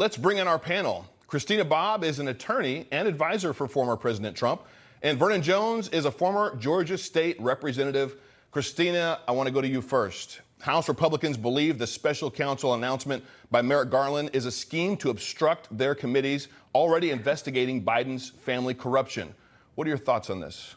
Let's bring in our panel. Christina Bobb is an attorney and advisor for former President Trump, and Vernon Jones is a former Georgia state representative. Christina, I want to go to you first. House Republicans believe the special counsel announcement by Merrick Garland is a scheme to obstruct their committees already investigating Biden's family corruption. What are your thoughts on this?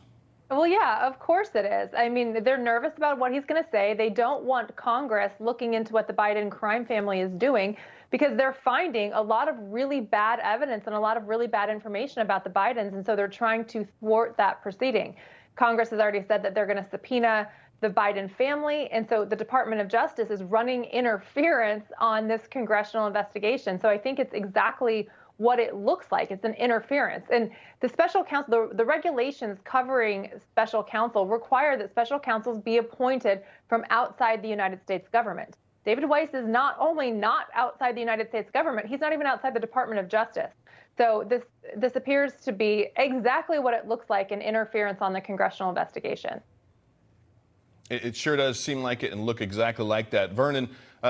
Well, yeah, of course it is. I mean, they're nervous about what he's going to say. They don't want Congress looking into what the Biden crime family is doing because they're finding a lot of really bad evidence and a lot of really bad information about the Bidens. And so they're trying to thwart that proceeding. Congress has already said that they're going to subpoena the Biden family. And so the Department of Justice is running interference on this congressional investigation. So I think it's exactly what it looks like. It's an interference. And the special counsel, the regulations covering special counsel require that special counsels be appointed from outside the United States government. David Weiss is not only not outside the United States government, he's not even outside the Department of Justice. So this appears to be exactly what it looks like, an interference on the congressional investigation. It sure does seem like it and look exactly like that. Vernon,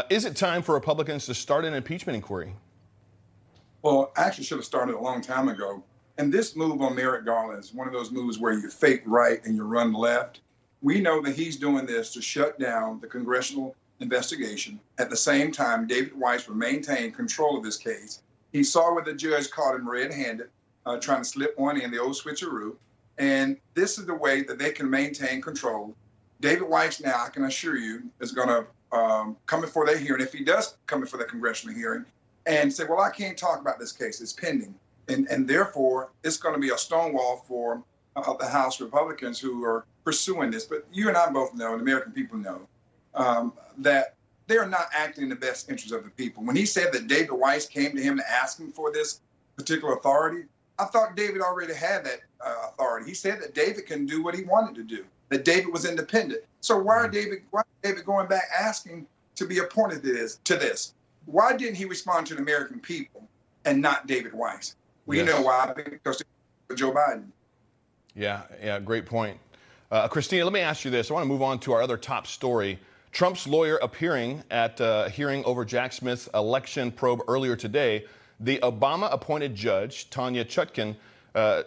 is it time for Republicans to start an impeachment inquiry? Well, actually should have started a long time ago. And this move on Merrick Garland is one of those moves where you fake right and you run left. We know that he's doing this to shut down the congressional investigation. At the same time, David Weiss will maintain control of this case. He saw where the judge caught him red-handed, trying to slip one in, the old switcheroo. And this is the way that they can maintain control. David Weiss now, I can assure you, is going to come before their hearing, if he does come before the congressional hearing, and say, well, I can't talk about this case. It's pending. And therefore, it's going to be a stonewall for the House Republicans who are pursuing this. But you and I both know, and the American people know, that they are not acting in the best interest of the people. When he said that David Weiss came to him to ask him for this particular authority, I thought David already had that authority. He said that David can do what he wanted to do, that David was independent. So why is David going back asking to be appointed to this? Why didn't he respond to the American people and not David Weiss? Well, yes. You know why? Because of Joe Biden. Yeah, great point. Christina, let me ask you this. I want to move on to our other top story. Trump's lawyer appearing at a hearing over Jack Smith's election probe earlier today. The Obama-appointed judge, Tanya Chutkan,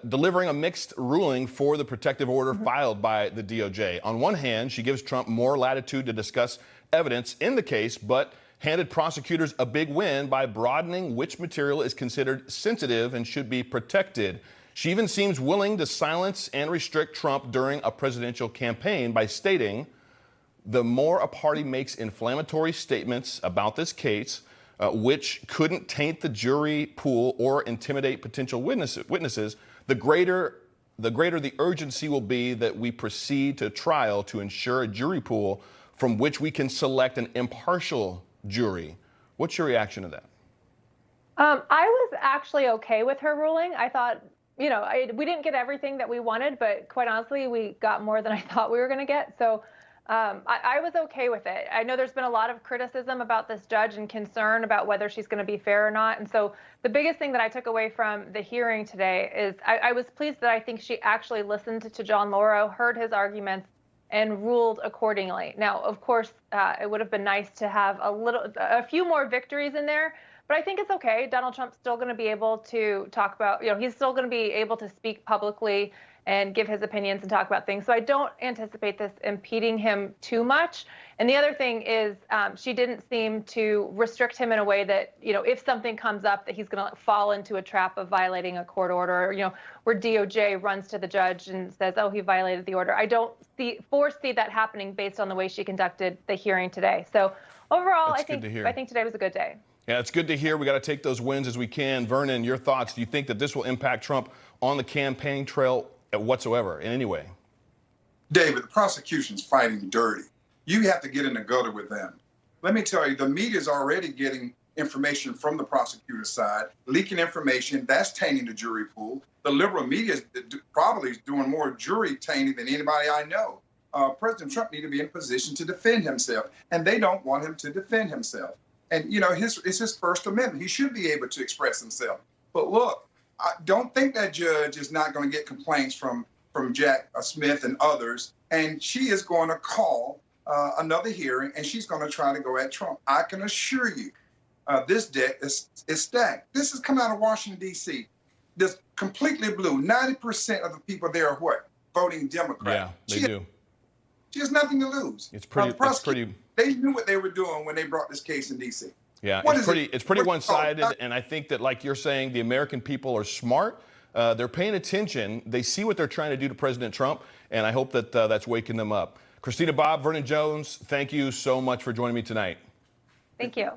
delivering a mixed ruling for the protective order filed by the DOJ. On one hand, she gives Trump more latitude to discuss evidence in the case, but handed prosecutors a big win by broadening which material is considered sensitive and should be protected. She even seems willing to silence and restrict Trump during a presidential campaign by stating, the more a party makes inflammatory statements about this case, which couldn't taint the jury pool or intimidate potential witnesses, the greater the urgency will be that we proceed to trial to ensure a jury pool from which we can select an impartial jury. What's your reaction to that? I was actually okay with her ruling. I thought, we didn't get everything that we wanted, but quite honestly, we got more than I thought we were going to get. So I was okay with it. I know there's been a lot of criticism about this judge and concern about whether she's going to be fair or not. And so the biggest thing that I took away from the hearing today is I was pleased that I think she actually listened to John Lauro, heard his arguments, and ruled accordingly. Now, of course, it would have been nice to have a few more victories in there, but I think it's okay. Donald Trump's still going to be able to talk about, he's still going to be able to speak publicly and give his opinions and talk about things. So I don't anticipate this impeding him too much. And the other thing is she didn't seem to restrict him in a way that, if something comes up that he's going to fall into a trap of violating a court order, where DOJ runs to the judge and says, oh, he violated the order. I don't foresee that happening based on the way she conducted the hearing today. So overall, I think today was a good day. Yeah, it's good to hear. We got to take those wins as we can. Vernon, your thoughts. Do you think that this will impact Trump on the campaign trail whatsoever in any way? David, the prosecution's fighting dirty. You have to get in the gutter with them. Let me tell you, the media is already getting information from the prosecutor's side, leaking information. That's tainting the jury pool. The liberal media is probably doing more jury tainting than anybody I know. President Trump needs to be in a position to defend himself, and they don't want him to defend himself. And, it's his First Amendment. He should be able to express himself. But look, I don't think that judge is not going to get complaints from Jack Smith and others, and she is going to call another hearing, and she's going to try to go at Trump. I can assure you this deck is stacked. This is coming out of Washington, D.C. This completely blue. 90% of the people there are what? Voting Democrat. Yeah, they do. She has nothing to lose. It's pretty. They knew what they were doing when they brought this case in D.C. Yeah, it's pretty one-sided, and I think that, like you're saying, the American people are smart. They're paying attention. They see what they're trying to do to President Trump, and I hope that that's waking them up. Christina, Bobb, Vernon Jones, thank you so much for joining me tonight. Thank you.